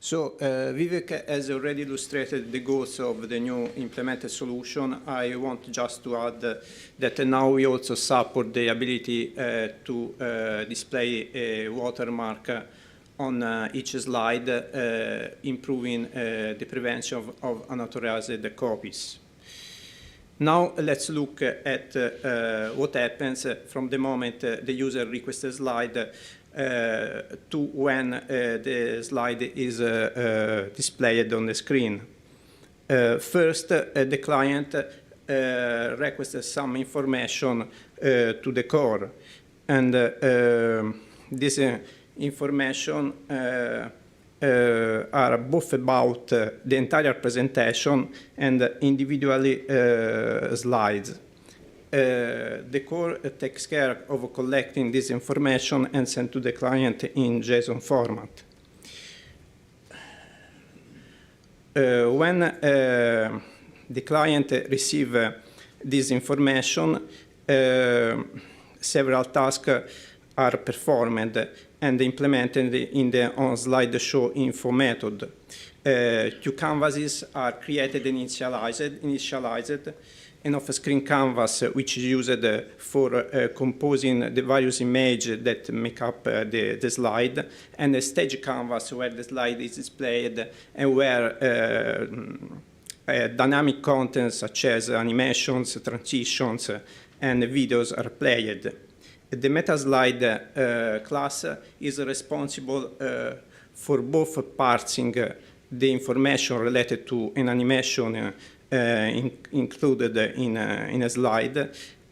So Vivek has already illustrated the goals of the new implemented solution. I want just to add that now we also support the ability to display a watermark on each slide, improving the prevention of unauthorized copies. Now let's look at what happens from the moment the user requests a slide to when the slide is displayed on the screen. First, the client requests some information to the core, and this information are both about the entire presentation and individually slides. The core takes care of collecting this information and send to the client in JSON format. When the client receives this information, several tasks are performed and implemented in the on-Slideshow info method. Two canvases are created and initialized. An off-screen canvas, which is used for composing the various images that make up the slide, and a stage canvas where the slide is displayed and where dynamic content such as animations, transitions, and videos are played. The MetaSlide class is responsible for both parsing the information related to an animation included in a slide,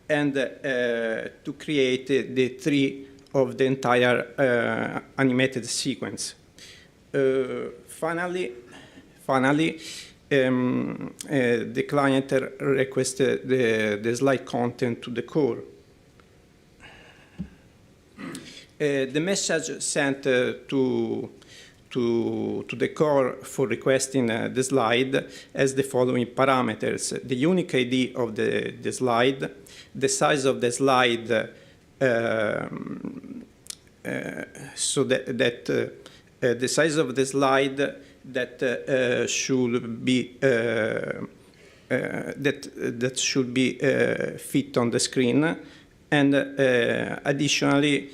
and to create the tree of the entire animated sequence. Finally, the client requests the slide content to the core. The message sent to the core for requesting the slide has the following parameters: the unique ID of the slide, the size of the slide, so that the size of the slide that should be fit on the screen, and additionally,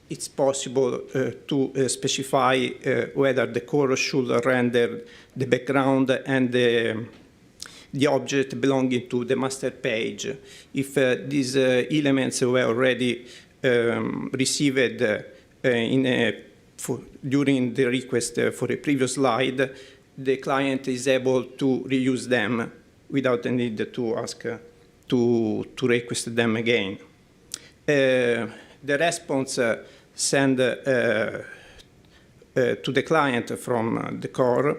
it's possible to specify whether the core should render the background and the object belonging to the master page. If these elements were already received during the request for a previous slide, the client is able to reuse them without the need to ask to request them again. The response sent to the client from the core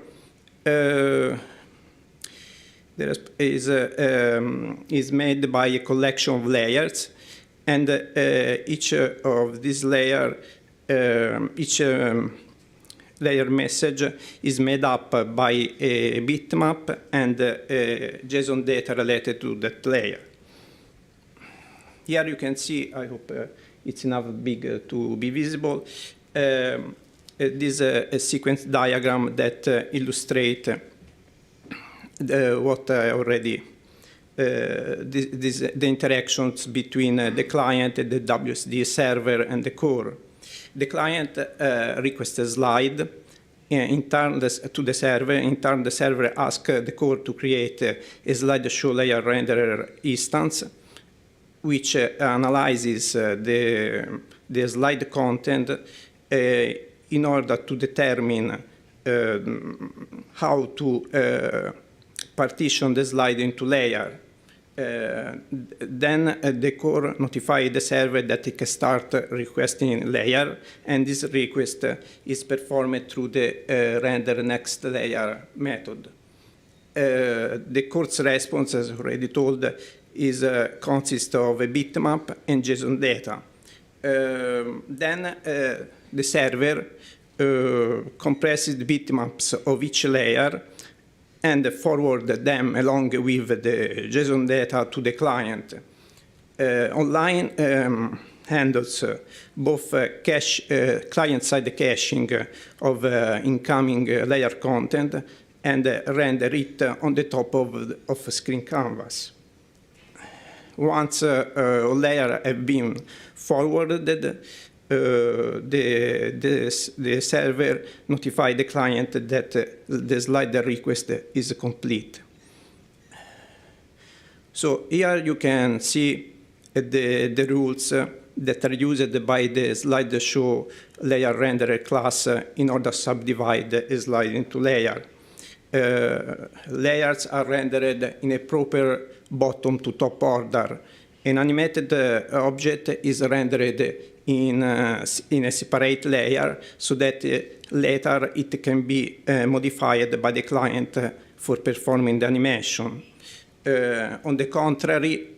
is made by a collection of layers, and each of these layers, each layer message is made up by a bitmap and JSON data related to that layer. Here you can see, I hope it's enough big to be visible, this a sequence diagram that illustrates what I already, the interactions between the client, the WSD server, and the core. The client requests a slide in turn to the server. In turn, the server asks the core to create a Slideshow layer renderer instance, which analyzes the slide content in order to determine how to partition the slide into layers. Then the core notifies the server that it can start requesting layer, and this request is performed through the render next layer method. The core's response, as already told, consists of a bitmap and JSON data. Then the server compresses the bitmaps of each layer and forward them along with the JSON data to the client. Online, handles both client-side caching of incoming layer content and render it on the top of screen canvas. Once a layer has been forwarded, the server notifies the client that the slider request is complete. So here you can see the rules that are used by the Slideshow layer renderer class in order to subdivide a slide into layers. Layers are rendered in a proper bottom to top order. An animated object is rendered in a separate layer so that later it can be modified by the client for performing the animation. On the contrary,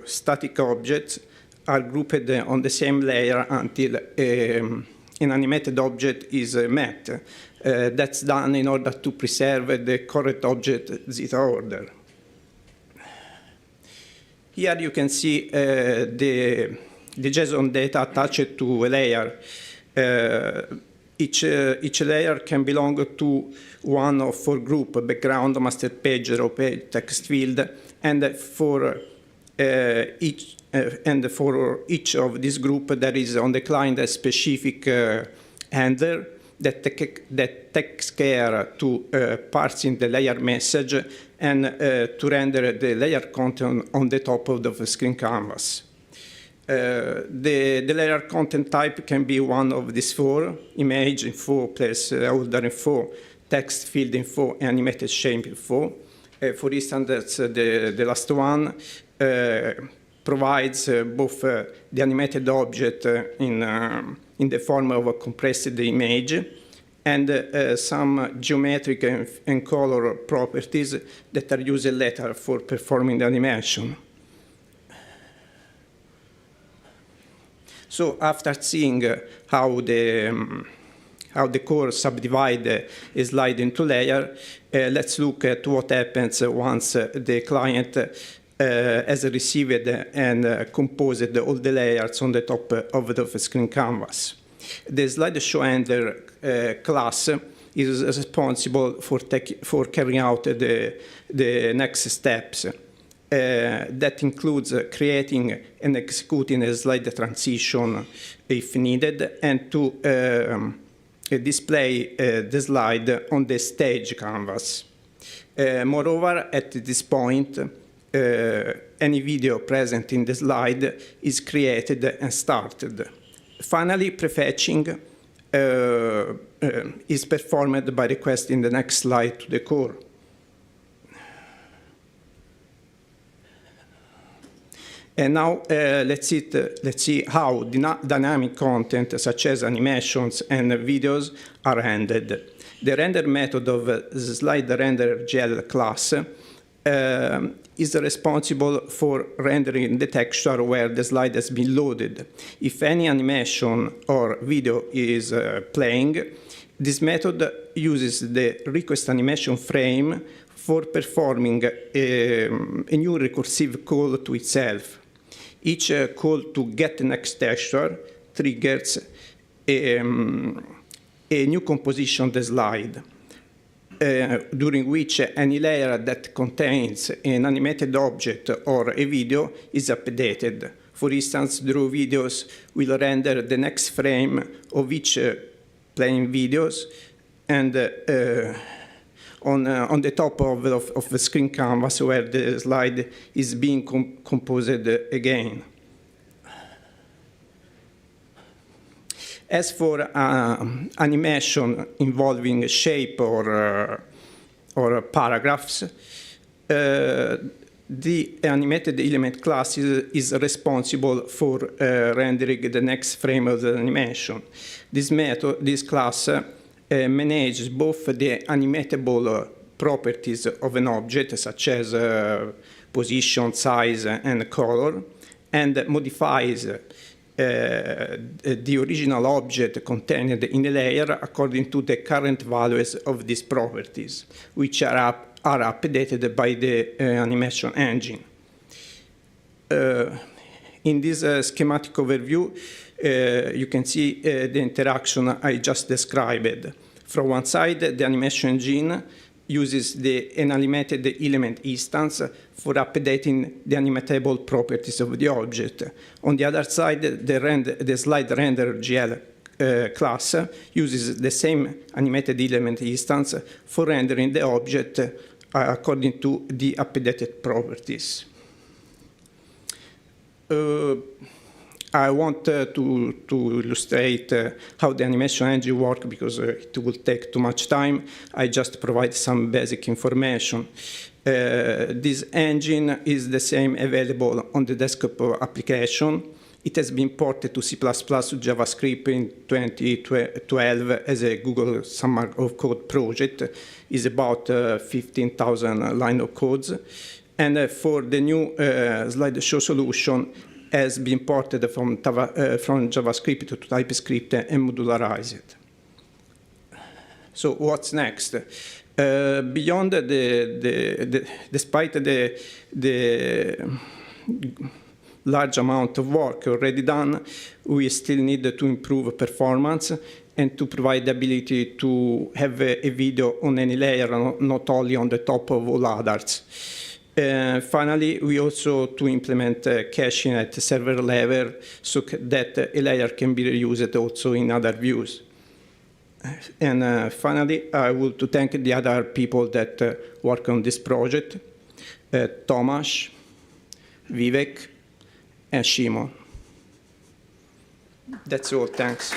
static objects are grouped on the same layer until an animated object is met. That's done in order to preserve the correct object zeta order. Here you can see the JSON data attached to a layer. Each layer can belong to one of four groups: background, master page, raw page, text field, and for each of this group there is on the client a specific handler that takes care to parsing the layer message and to render the layer content on the top of the screen canvas. The layer content type can be one of these four: image info, placeholder info, text field info, and animated shape info. For instance, that's the last one provides both the animated object in the form of a compressed image and some geometric and color properties that are used later for performing the animation. So after seeing how the core subdivide a slide into layers, let's look at what happens once the client has received and composed all the layers on the top of the screen canvas. The Slideshow handler class is responsible for carrying out the next steps. That includes creating and executing a slide transition if needed, and to display the slide on the stage canvas. Moreover, at this point, any video present in the slide is created and started. Finally, prefetching is performed by requesting the next slide to the core. And now let's see how dynamic content such as animations and videos are rendered. The render method of SlideRenderGL class is responsible for rendering the texture where the slide has been loaded. If any animation or video is playing, this method uses the request animation frame for performing a new recursive call to itself. Each call to get the next texture triggers a new composition of the slide, during which any layer that contains an animated object or a video is updated. For instance, the raw videos will render the next frame of each playing videos, and on the top of the screen canvas where the slide is being composed again. As for animation involving shape or paragraphs, the animated element class is responsible for rendering the next frame of the animation. This class manages both the animatable properties of an object, such as position, size, and color, and modifies the original object contained in a layer according to the current values of these properties, which are updated by the animation engine. In this schematic overview, you can see the interaction I just described. From one side, the animation engine uses the animated element instance for updating the animatable properties of the object. On the other side, the slide render GL class uses the same animated element instance for rendering the object according to the updated properties. I want to illustrate how the animation engine works because it will take too much time. I just provide some basic information. This engine is the same available on the desktop application. It has been ported to C++ JavaScript in 2012 as a Google Summer of Code project. It's about 15,000 lines of codes. And for the new Slideshow solution, has been ported from JavaScript to TypeScript and modularized. So what's next? Beyond despite the large amount of work already done, we still need to improve performance and to provide the ability to have a video on any layer, not only on the top of all others. Finally, we also to implement caching at the server level so that a layer can be reused also in other views. And finally, I would to thank the other people that work on this project, Tomasz, Vivek, and Shimon. That's all, thanks.